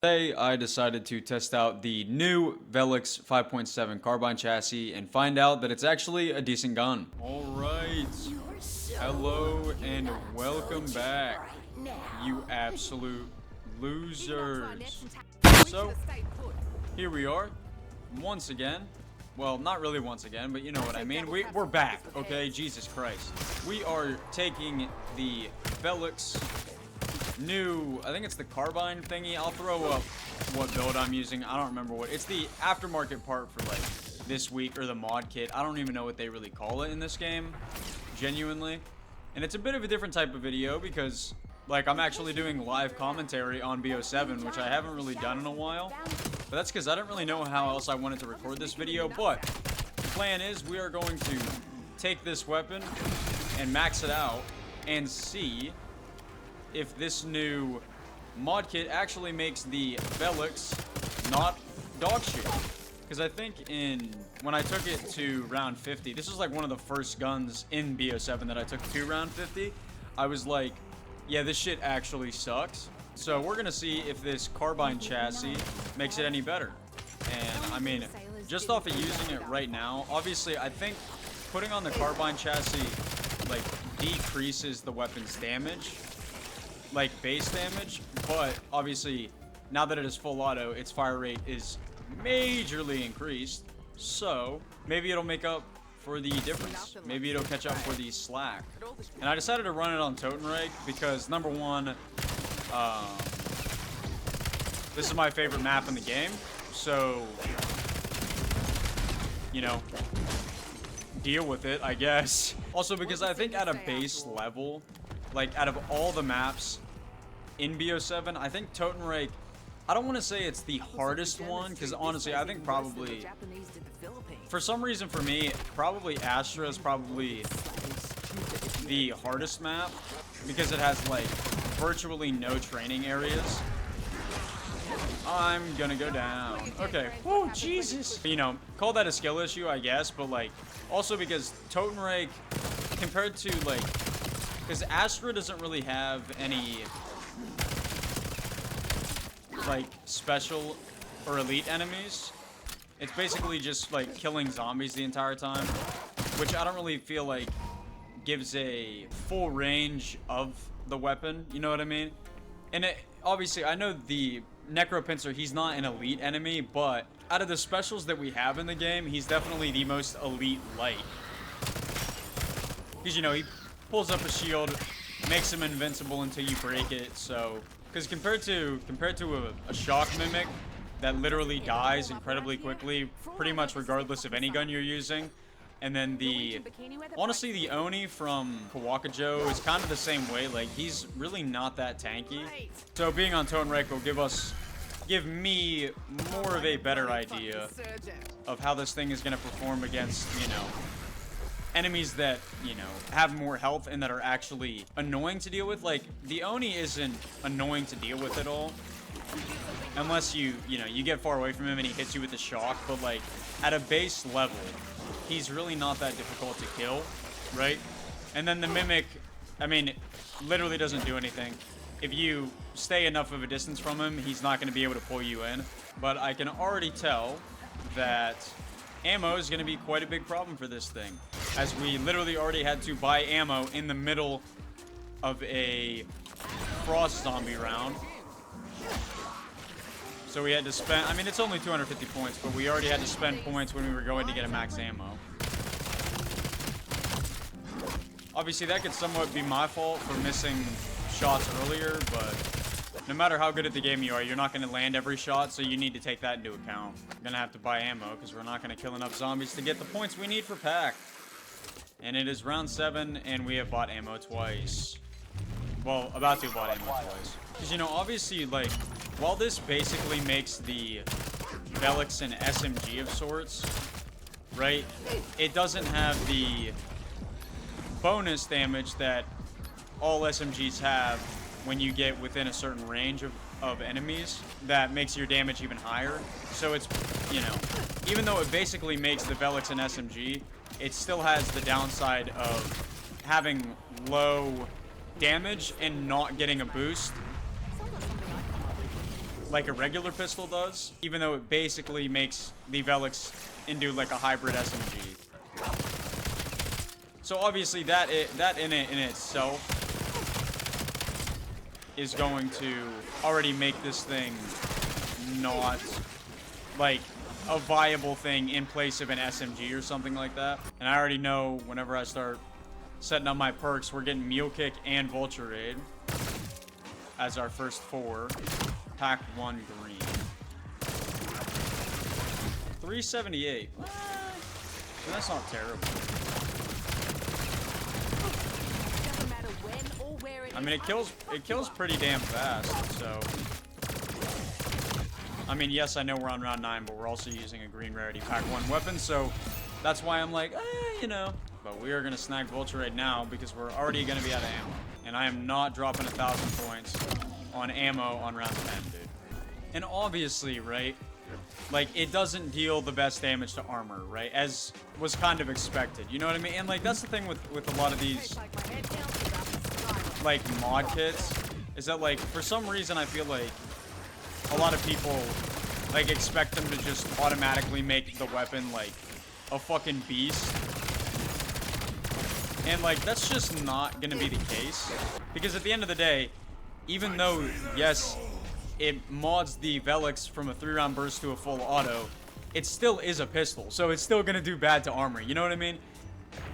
Today, I decided to test out the new Velox 5.7 Carbine Chassis and find out that it's actually a decent gun. Alright, hello and welcome back, you absolute losers. So, here we are, once again. Well, not really once again, but you know what I mean. We're back, okay? Jesus Christ. We are taking the Velox new, I think it's the carbine thingy. I'll throw up what build I'm using. I don't remember what. It's the aftermarket part for like this week, or the mod kit. I don't even know what they really call it in this game, genuinely. And it's a bit of a different type of video because like I'm actually doing live commentary on BO7, which I haven't really done in a while. But that's because I don't really know how else I wanted to record this video. But the plan is we are going to take this weapon and max it out and see if this new mod kit actually makes the Velox not dog shit. Because I think when I took it to round 50, this was like one of the first guns in BO7 that I took to round 50. I was like, yeah, this shit actually sucks. So we're gonna see if this carbine chassis makes it any better. And I mean, just off of using it right now, obviously I think putting on the carbine chassis like decreases the weapon's damage, like base damage, but obviously now that it is full auto, its fire rate is majorly increased, so maybe it'll make up for the difference. Maybe it'll catch up for the slack. And I decided to run it on Totenreich because number one, this is my favorite map in the game, so you know, deal with it, I guess. Also because I think at a base level, like out of all the maps in BO7, I think Totenreich, I don't want to say it's the hardest one, because honestly I think probably, for some reason for me, probably Astra is probably the hardest map, because it has like virtually no training areas. I'm gonna go down. Okay. Oh, Jesus. You know, call that a skill issue, I guess, but like, also because Totenreich, compared to like, because Astra doesn't really have any like special or elite enemies. It's basically just like killing zombies the entire time, which I don't really feel like gives a full range of the weapon, you know what I mean? And obviously I know the Necropincer, he's not an elite enemy, but out of the specials that we have in the game, he's definitely the most elite light. Because, you know, he pulls up a shield, makes him invincible until you break it. So, because compared to a shock mimic that literally dies incredibly quickly, pretty much regardless of any gun you're using, and then honestly the Oni from Kawakajo is kind of the same way. Like, he's really not that tanky. So being on Totenreich will give me more of a better idea of how this thing is going to perform against, you know, enemies that, you know, have more health and that are actually annoying to deal with. Like, the Oni isn't annoying to deal with at all, unless you know, you get far away from him and he hits you with the shock. But like, at a base level, he's really not that difficult to kill, right? And then the Mimic, I mean, literally doesn't do anything. If you stay enough of a distance from him, he's not going to be able to pull you in. But I can already tell that ammo is going to be quite a big problem for this thing, as we literally already had to buy ammo in the middle of a frost zombie round. So we had to spend, I mean, it's only 250 points, but we already had to spend points when we were going to get a max ammo. Obviously, that could somewhat be my fault for missing shots earlier, but no matter how good at the game you are, you're not going to land every shot, so you need to take that into account. I'm going to have to buy ammo, because we're not going to kill enough zombies to get the points we need for pack. And it is round 7, and we have bought ammo twice. Well, about to have bought ammo twice. Because, you know, obviously, like, while this basically makes the Velox an SMG of sorts, right, it doesn't have the bonus damage that all SMGs have when you get within a certain range of enemies that makes your damage even higher. So it's, you know, even though it basically makes the Velox an SMG, it still has the downside of having low damage and not getting a boost like a regular pistol does, even though it basically makes the Velox into like a hybrid SMG. So obviously that in itself is going to already make this thing not like a viable thing in place of an SMG or something like that. And I already know whenever I start setting up my perks, we're getting Mule Kick and Vulture Raid as our first 4. Pack 1 green. 378. What? That's not terrible. I mean, it kills pretty damn fast, so. I mean, yes, I know we're on round 9, but we're also using a green rarity pack 1 weapon, so that's why I'm like, you know. But we are going to snag Vulture Raid now because we're already going to be out of ammo. And I am not dropping 1,000 points on ammo on round 10, dude. And obviously, right, like, it doesn't deal the best damage to armor, right, as was kind of expected, you know what I mean? And, like, that's the thing with a lot of these, like, mod kits, is that, like, for some reason, I feel like a lot of people, like, expect them to just automatically make the weapon, like, a fucking beast. And, like, that's just not gonna be the case. Because at the end of the day, even though, yes, it mods the Velox from a 3-round burst to a full auto, it still is a pistol. So it's still gonna do bad to armor, you know what I mean?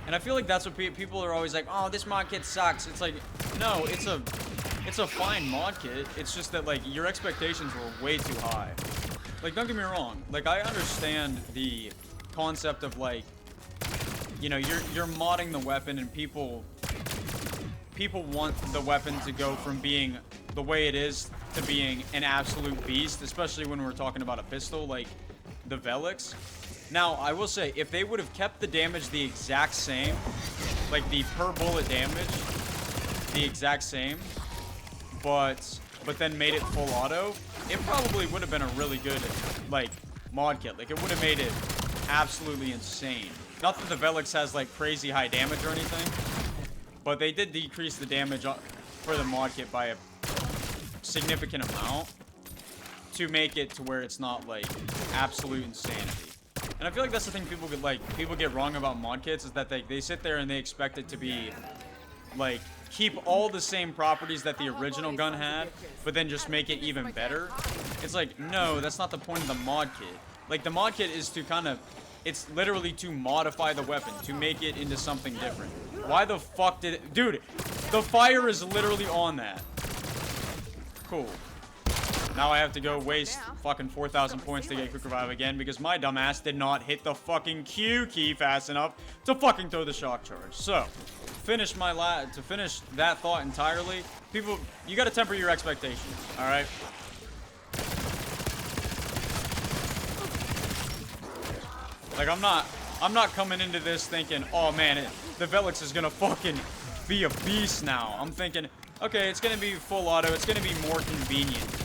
And I feel like that's what people are always like, oh, this mod kit sucks. It's like, no, it's a fine mod kit. It's just that, like, your expectations were way too high. Like, don't get me wrong. Like, I understand the concept of, like, you know, you're modding the weapon and people want the weapon to go from being the way it is to being an absolute beast, especially when we're talking about a pistol like the Velox. Now, I will say, if they would have kept the damage the exact same, like the per bullet damage the exact same, but then made it full auto, it probably would have been a really good, like, mod kit. Like, it would have made it absolutely insane. Not that the Velox has, like, crazy high damage or anything, but they did decrease the damage for the mod kit by a significant amount to make it to where it's not, like, absolute insanity. And I feel like that's the thing people get wrong about mod kits, is that they sit there and they expect it to be, like, keep all the same properties that the original gun had, but then just make it even better. It's like, no, that's not the point of the mod kit. Like, the mod kit is to kind of, it's literally to modify the weapon, to make it into something different. Why the fuck did it... Dude, the fire is literally on that. Cool. Now I have to go waste fucking 4,000 points to get Quick Revive again because my dumbass did not hit the fucking Q key fast enough to fucking throw the shock charge. So, to finish that thought entirely, people, you gotta temper your expectations, alright? Like, I'm not coming into this thinking, oh man, the Velox is gonna fucking be a beast now. I'm thinking, okay, it's gonna be full auto, it's gonna be more convenient.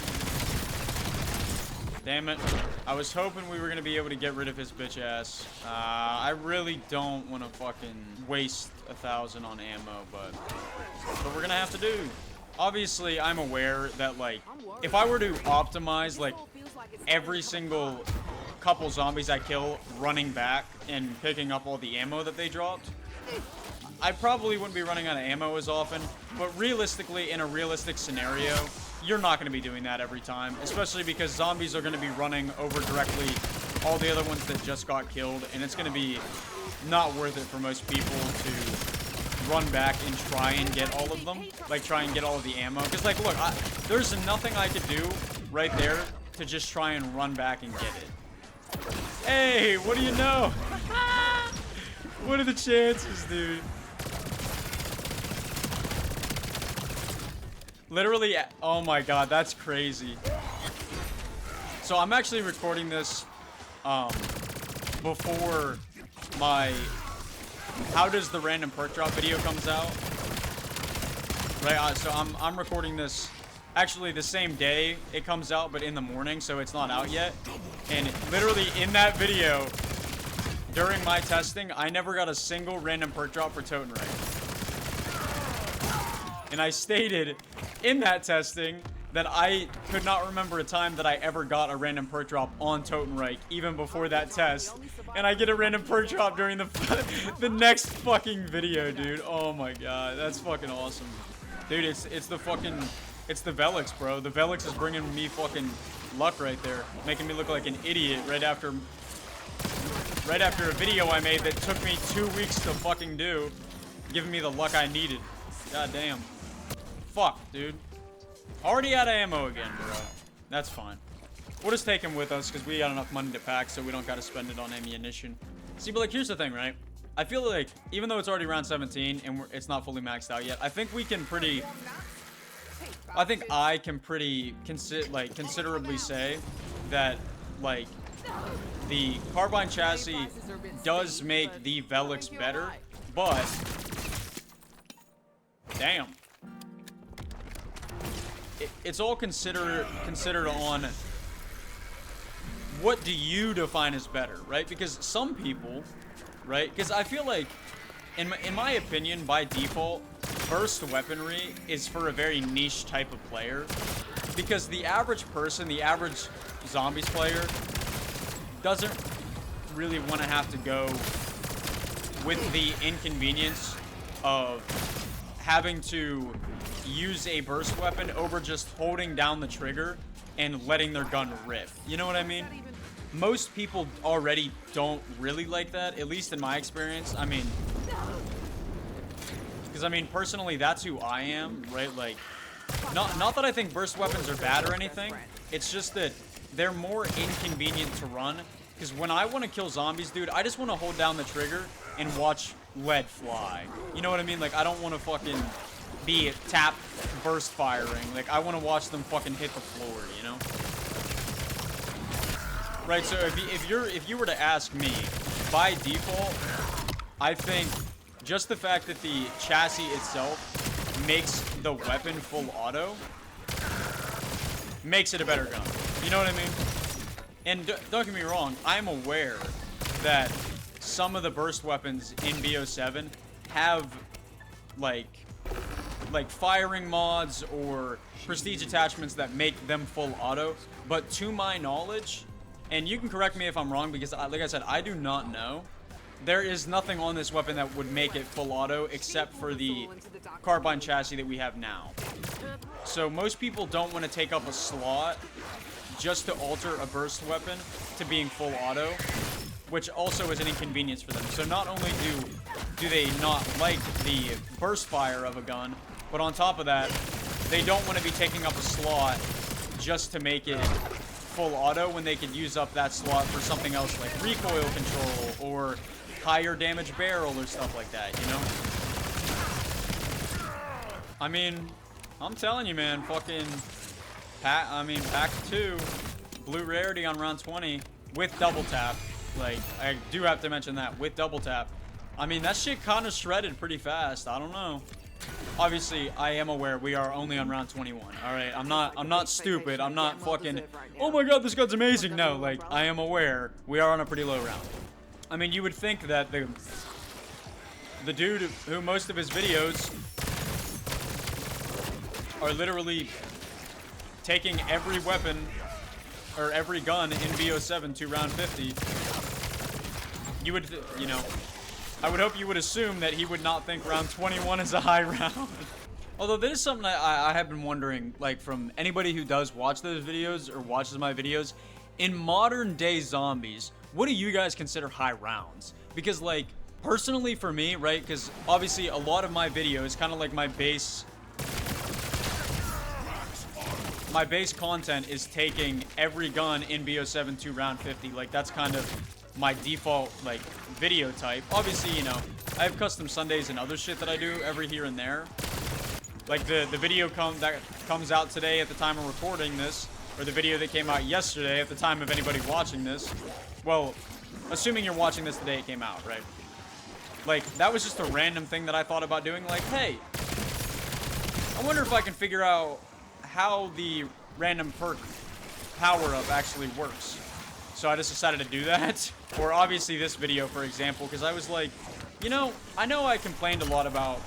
Damn it. I was hoping we were gonna be able to get rid of his bitch ass. I really don't want to fucking waste 1,000 on ammo, but we're gonna have to do. Obviously, I'm aware that, like, if I were to optimize, like, every single couple zombies I kill running back and picking up all the ammo that they dropped, I probably wouldn't be running out of ammo as often, but realistically, in a realistic scenario, you're not going to be doing that every time, especially because zombies are going to be running over directly all the other ones that just got killed, and it's going to be not worth it for most people to run back and try and get all of them, like try and get all of the ammo, because, like, look, there's nothing I could do right there to just try and run back and get it. Hey, what do you know? What are the chances, dude? Literally, oh my god, that's crazy. So I'm actually recording this before my how does the random perk drop video comes out. Right, so I'm recording this actually the same day it comes out, but in the morning, so it's not out yet. And literally in that video, during my testing, I never got a single random perk drop for Totenreich. And I stated in that testing that I could not remember a time that I ever got a random perk drop on Totenreich, even before that test. And I get a random perk drop during the next fucking video, dude. Oh my god, that's fucking awesome. Dude, it's the Velox, bro. The Velox is bringing me fucking luck right there. Making me look like an idiot right after a video I made that took me 2 weeks to fucking do. Giving me the luck I needed. God damn. Fuck, dude. Already out of ammo again, bro. That's fine. We'll just take him with us because we got enough money to pack, so we don't got to spend it on ammunition. See, but like, here's the thing, right? I feel like, even though it's already round 17 and it's not fully maxed out yet, I think we can pretty... I think I can pretty considerably say that, like, the Carbine Chassis does make the Velox better, but... Damn. It's all considered on what do you define as better, right? Because some people, right? Because I feel like, in my opinion, by default, burst weaponry is for a very niche type of player. Because the average person, the average zombies player, doesn't really want to have to go with the inconvenience of having to use a burst weapon over just holding down the trigger and letting their gun rip. You know what I mean? Most people already don't really like that, at least in my experience. I mean, because I mean, personally, that's who I am, right? Like, not that I think burst weapons are bad or anything. It's just that they're more inconvenient to run. Because when I want to kill zombies, dude, I just want to hold down the trigger and watch lead fly. You know what I mean? Like, I don't want to fucking be tap burst firing. Like, I want to watch them fucking hit the floor, you know? Right, so if you were to ask me, by default, I think just the fact that the chassis itself makes the weapon full auto makes it a better gun. You know what I mean? And don't get me wrong, I'm aware that some of the burst weapons in BO7 have like firing mods or prestige attachments that make them full auto, but to my knowledge, and you can correct me if I'm wrong because like I said, I do not know, there is nothing on this weapon that would make it full auto except for the Carbine Chassis that we have now. So most people don't want to take up a slot just to alter a burst weapon to being full auto, which also is an inconvenience for them. So not only do they not like the burst fire of a gun, but on top of that, they don't want to be taking up a slot just to make it full auto when they could use up that slot for something else like recoil control or higher damage barrel or stuff like that, you know? I mean, I'm telling you, man, fucking pack 2, blue rarity on round 20 with double tap. Like, I do have to mention that, with double tap. I mean, that shit kind of shredded pretty fast. I don't know. Obviously, I am aware we are only on round 21. All right, I'm not stupid. I'm not fucking, oh my god, this gun's amazing. No, like, I am aware we are on a pretty low round. I mean, you would think that the dude who most of his videos are literally taking every weapon or every gun in BO7 to round 50, you would, you know, I would hope you would assume that he would not think round 21 is a high round. Although this is something I have been wondering, like, from anybody who does watch those videos or watches my videos, in modern day zombies, what do you guys consider high rounds? Because, like, personally for me, right, because obviously a lot of my videos, kind of like my base content is taking every gun in BO7 to round 50. Like, that's kind of my default, like, video type. Obviously, you know, I have custom Sundays and other shit that I do every here and there. Like, the video that comes out today at the time of recording this, or the video that came out yesterday at the time of anybody watching this. Well, assuming you're watching this the day it came out, right? Like, that was just a random thing that I thought about doing. Like, hey, I wonder if I can figure out how the random perk power-up actually works. So I just decided to do that. Or obviously this video, for example, because I was like, you know I complained a lot about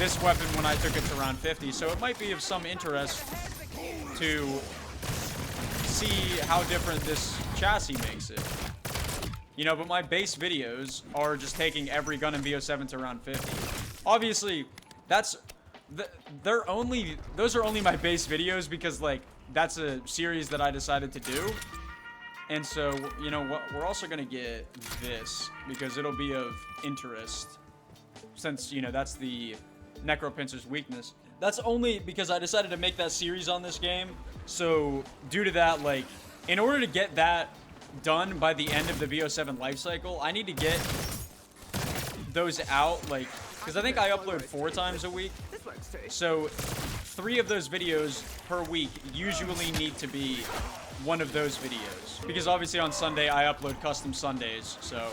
this weapon when I took it to round 50, so it might be of some interest to see how different this chassis makes it. You know, but my base videos are just taking every gun in VO7 to round 50. Obviously, those are only my base videos because, like, that's a series that I decided to do. And so, you know what, we're also gonna get this because it'll be of interest since, you know, that's the Necropincer's weakness. That's only because I decided to make that series on this game. So due to that, like, in order to get that done by the end of the VO7 life cycle, I need to get those out, like, because I think I upload 4 times a week. So 3 of those videos per week usually need to be one of those videos. Because obviously on Sunday I upload custom Sundays, so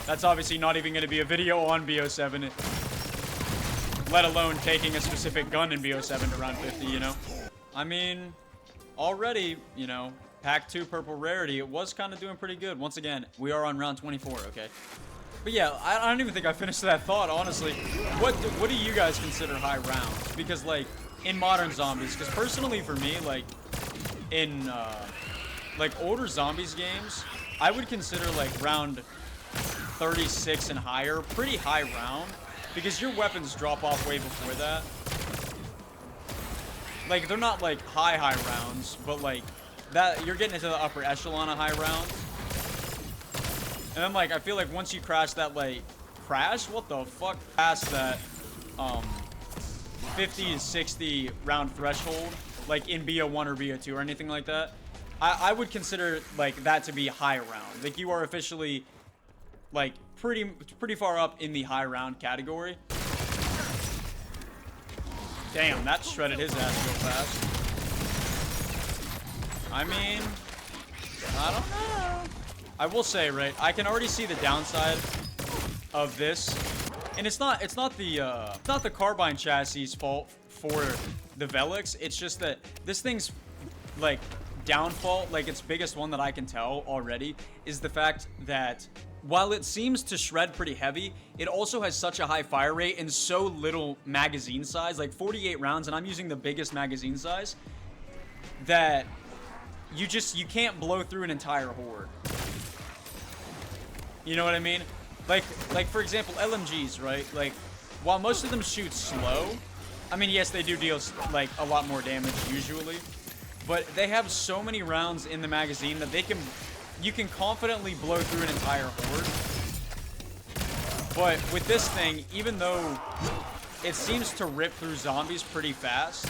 that's obviously not even going to be a video on BO7, let alone taking a specific gun in BO7 to round 50, you know? I mean, already, you know, Pack 2 Purple Rarity, it was kind of doing pretty good. Once again, we are on round 24, okay? But yeah, I don't even think I finished that thought, honestly. What do you guys consider high round? Because, like, in modern zombies, because personally for me, like, in, like, older zombies games, I would consider, like, round 36 and higher pretty high round, because your weapons drop off way before that. Like, they're not, like, high rounds, but, like, that, you're getting into the upper echelon of high rounds. And then, like, I feel like once you crash that, like, what the fuck? Past that, 50 to 60 round threshold, like, in BO1 or BO2 or anything like that, I would consider, like, that to be high round. Like, you are officially, like, pretty far up in the high round category. Damn, that shredded his ass real fast. I mean, I don't know. I will say, right, I can already see the downside of this. And it's not the Carbine Chassis' fault for the Velox. It's just that this thing's, like, downfall, like, its biggest one that I can tell already, is the fact that while it seems to shred pretty heavy, it also has such a high fire rate and so little magazine size, like 48 rounds, and I'm using the biggest magazine size, that you can't blow through an entire horde. You know what I mean? Like for example, LMGs, right? Like, while most of them shoot slow, I mean, yes, they do deal, like, a lot more damage usually, but they have so many rounds in the magazine that you can confidently blow through an entire horde. But with this thing, even though it seems to rip through zombies pretty fast,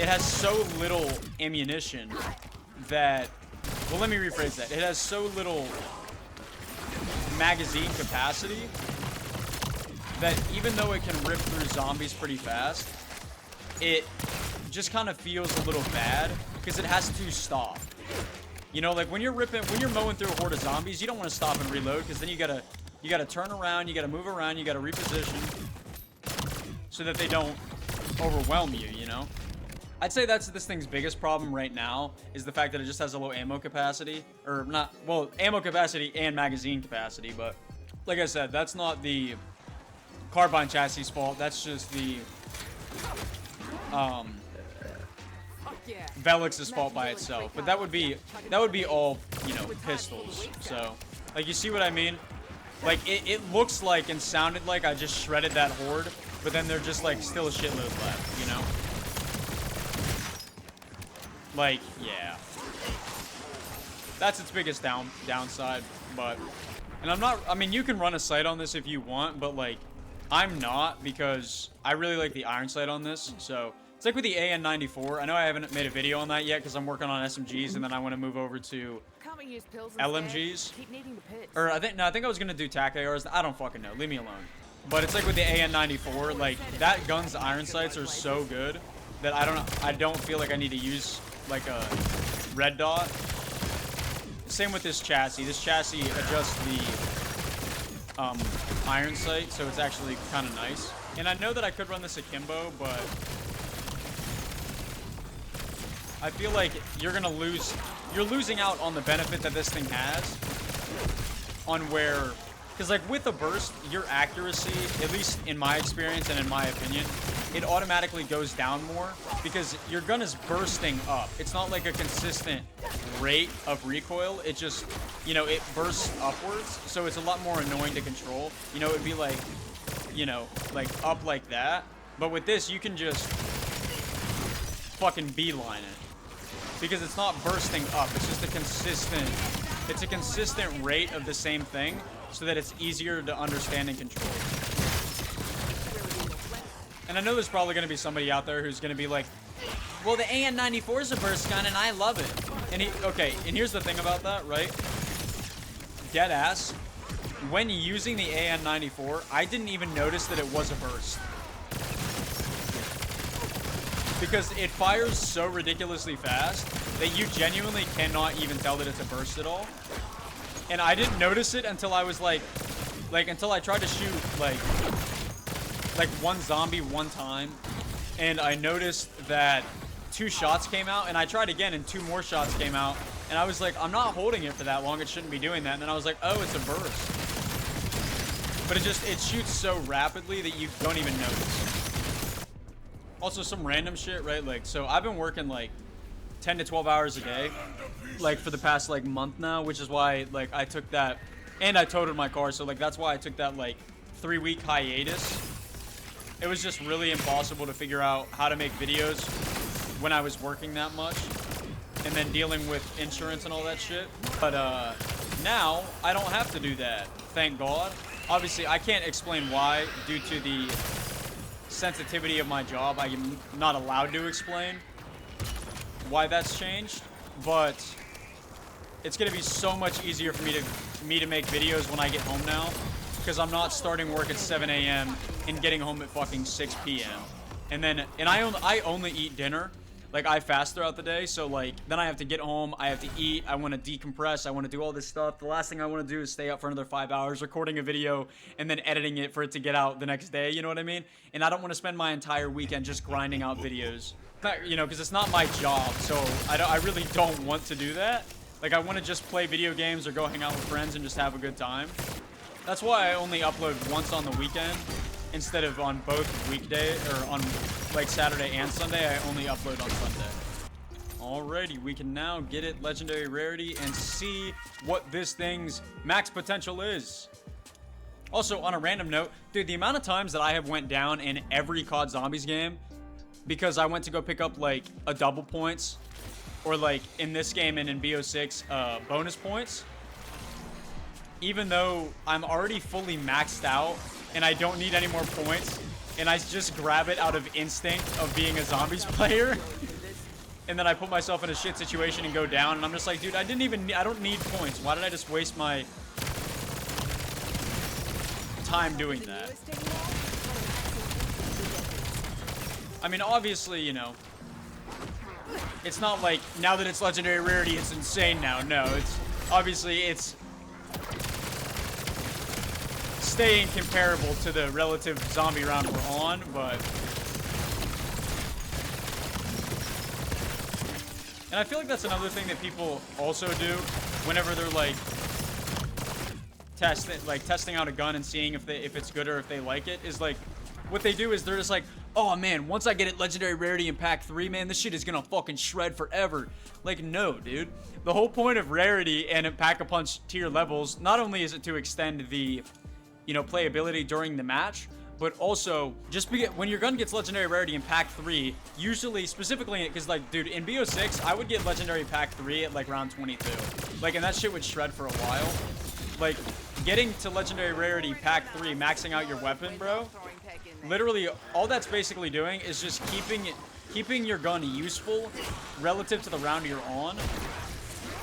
it has so little ammunition that, well, let me rephrase that. It has so little magazine capacity that even though it can rip through zombies pretty fast, it just kind of feels a little bad because it has to stop. You know, like when you're mowing through a horde of zombies, you don't want to stop and reload because then you gotta turn around, you gotta move around, you gotta reposition so that they don't overwhelm you, you know? I'd say that's this thing's biggest problem right now is the fact that it just has a low ammo capacity, or not, well, ammo capacity and magazine capacity, but like I said, that's not the Carbine Chassis' fault, that's just the Velox's fault by itself. But that would be all, you know, pistols. So, like, you see what I mean? Like, it looks like and sounded like I just shredded that horde, but then they're just, like, still a shitload left, you know? Like, yeah. That's its biggest downside, but... And I mean, you can run a sight on this if you want, but, like, I'm not, because I really like the iron sight on this, so... It's like with the AN94. I know I haven't made a video on that yet because I'm working on SMGs, and then I want to move over to LMGs. Or I think I was gonna do TAC ARs. I don't fucking know. Leave me alone. But it's like with the AN94. Like, that gun's iron sights are so good that I don't feel like I need to use like a red dot. Same with this chassis. This chassis adjusts the iron sight, so it's actually kind of nice. And I know that I could run this akimbo, but I feel like you're losing out on the benefit that this thing has on where Because, like, with a burst, your accuracy, at least in my experience and in my opinion, it automatically goes down more because your gun is bursting up. It's not like a consistent rate of recoil. It just, you know, it bursts upwards. So it's a lot more annoying to control. You know, it'd be like, you know, like up like that. But with this, you can just fucking beeline it. Because it's not bursting up. It's just a consistent rate of the same thing so that it's easier to understand and control. And I know there's probably going to be somebody out there who's going to be like, well, the AN-94 is a burst gun and I love it. And okay, and here's the thing about that, right? Dead ass. When using the AN-94, I didn't even notice that it was a burst. Because it fires so ridiculously fast that you genuinely cannot even tell that it's a burst at all. And I didn't notice it until I was until I tried to shoot like one zombie one time, and I noticed that 2 shots came out, and I tried again and 2 more shots came out, and I was like, I'm not holding it for that long, it shouldn't be doing that. And then I was like, oh, it's a burst. But it shoots so rapidly that you don't even notice. Also, some random shit, right? Like, so I've been working like 10 to 12 hours a day, like for the past like month now, which is why like I took that, and I totaled my car, so like that's why I took that like 3-week hiatus. It was just really impossible to figure out how to make videos when I was working that much, and then dealing with insurance and all that shit. But now I don't have to do that, thank God. Obviously, I can't explain why due to the sensitivity of my job. I am not allowed to explain why that's changed, but it's gonna be so much easier for me to make videos when I get home now, because I'm not starting work at 7 a.m. and getting home at fucking 6 p.m. And I only eat dinner. Like, I fast throughout the day, so like then I have to get home, I have to eat, I want to decompress, I want to do all this stuff. The last thing I want to do is stay up for another 5 hours recording a video and then editing it for it to get out the next day, you know what I mean? And I don't want to spend my entire weekend just grinding out videos, you know, because it's not my job, so I really don't want to do that. Like, I want to just play video games or go hang out with friends and just have a good time. That's why I only upload once on the weekend instead of on both weekday, or on like Saturday and Sunday. I only upload on Sunday. Alrighty, we can now get it legendary rarity and see what this thing's max potential is. Also, on a random note, dude, the amount of times that I have went down in every COD Zombies game because I went to go pick up like a double points, or like in this game and in BO6 bonus points, even though I'm already fully maxed out and I don't need any more points, and I just grab it out of instinct of being a Zombies player, and then I put myself in a shit situation and go down, and I'm just like, dude, I don't need points. Why did I just waste my time doing that? I mean, obviously, you know, it's not like now that it's legendary rarity, it's insane now. No, it's obviously it's staying comparable to the relative zombie round we're on, but and I feel like that's another thing that people also do whenever they're like testing out a gun and seeing if it's good or if they like it, is like what they do is they're just like, oh man, once I get it legendary rarity in pack 3, man, this shit is gonna fucking shred forever. Like, no, dude. The whole point of rarity and Pack-a-Punch tier levels, not only is it to extend the, you know, playability during the match, but also just when your gun gets legendary rarity in pack 3, usually, specifically, because like, dude, in BO6, I would get legendary pack 3 at like round 22. Like, and that shit would shred for a while. Like, getting to legendary rarity pack 3, maxing out your weapon, bro, literally all that's basically doing is just keeping your gun useful relative to the round you're on.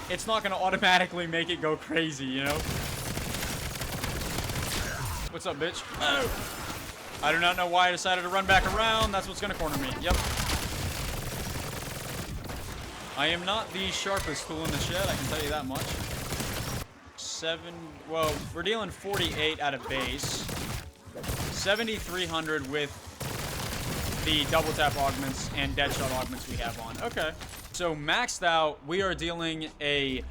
It's not gonna automatically make it go crazy, you know? What's up, bitch? Oh! I do not know why I decided to run back around. That's what's gonna corner me. Yep. I am not the sharpest tool in the shed, I can tell you that much. Well, we're dealing 48 out of base. 7,300 with the double tap augments and dead shot augments we have on. Okay. So maxed out, we are dealing a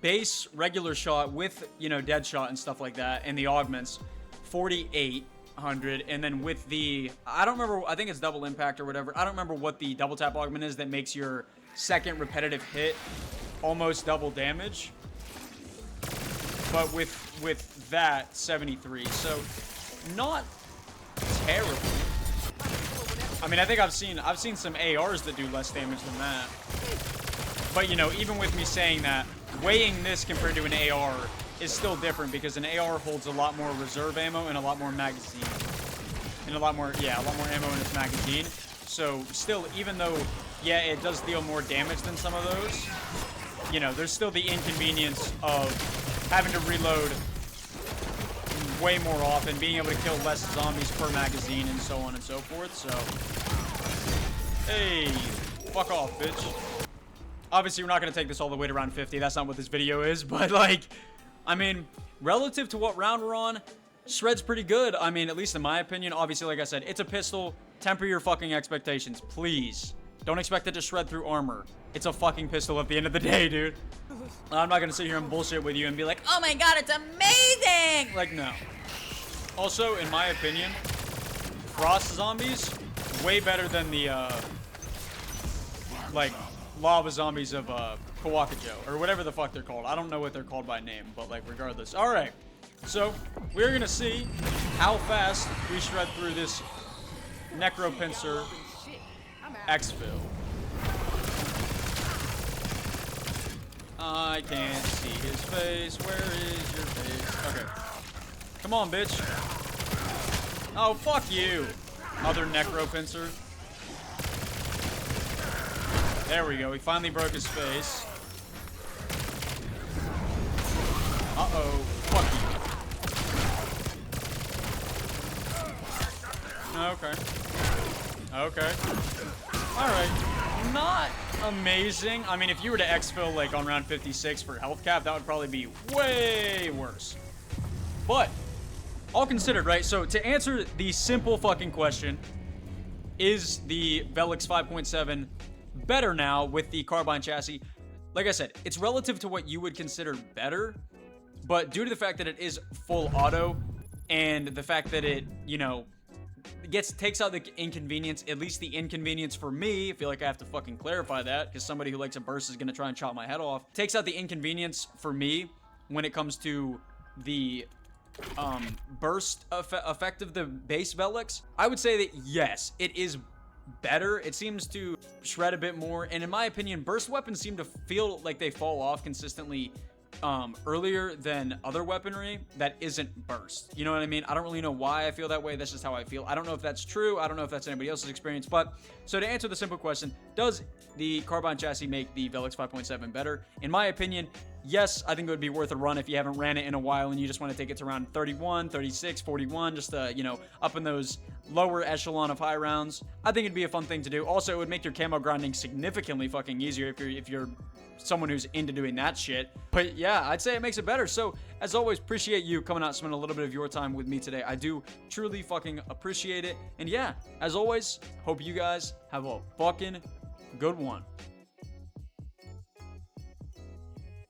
base regular shot with, you know, dead shot and stuff like that, and the augments, 4,800. And then with the, I don't remember, I think it's double impact or whatever. I don't remember what the double tap augment is that makes your second repetitive hit almost double damage. But with that, 73. So not terrible. I mean, I think I've seen some ARs that do less damage than that. But, you know, even with me saying that, weighing this compared to an AR is still different because an AR holds a lot more reserve ammo and a lot more magazine. And a lot more ammo in its magazine. So, still, even though, yeah, it does deal more damage than some of those, you know, there's still the inconvenience of having to reload way more often, being able to kill less zombies per magazine, and so on and so forth. So, hey, fuck off, bitch. Obviously, we're not going to take this all the way to round 50. That's not what this video is. But, like, I mean, relative to what round we're on, Shred's pretty good. I mean, at least in my opinion. Obviously, like I said, it's a pistol. Temper your fucking expectations, please. Don't expect it to shred through armor. It's a fucking pistol at the end of the day, dude. I'm not going to sit here and bullshit with you and be like, oh my god, it's amazing! Like, no. Also, in my opinion, Frost Zombies, way better than the, like, lava zombies of Kawakajo, or whatever the fuck they're called. I don't know what they're called by name, but like regardless. Alright, so we're gonna see how fast we shred through this Necropincer exfil. I can't see his face. Where is your face? Okay. Come on, bitch. Oh, fuck you. Other Necropincer. There we go. He finally broke his face. Uh-oh. Fuck you. Okay. Okay. Alright. Not amazing. I mean, if you were to exfil, like, on round 56 for health cap, that would probably be way worse. But, all considered, right? So, to answer the simple fucking question, is the Velox 5.7 better now with the carbine chassis? Like I said, it's relative to what you would consider better, but due to the fact that it is full auto and the fact that it, you know, takes out the inconvenience, at least the inconvenience for me, I feel like I have to fucking clarify that because somebody who likes a burst is going to try and chop my head off. Takes out the inconvenience for me when it comes to the burst effect of the base Velox. I would say that yes, it is better. It seems to shred a bit more, and in my opinion, burst weapons seem to feel like they fall off consistently earlier than other weaponry that isn't burst. You know what I mean? I don't really know why I feel that way. That's just how I feel. I don't know if that's true. I don't know if that's anybody else's experience. But so to answer the simple question, does the carbine chassis make the Velox 5.7 better? In my opinion, yes. I think it would be worth a run if you haven't ran it in a while and you just want to take it to around 31, 36, 41, just you know, up in those lower echelon of high rounds. I think it'd be a fun thing to do. Also, it would make your camo grinding significantly fucking easier if you're someone who's into doing that shit. But yeah, I'd say it makes it better. So as always, appreciate you coming out and spending a little bit of your time with me today. I do truly fucking appreciate it. And yeah, as always, hope you guys have a fucking good one.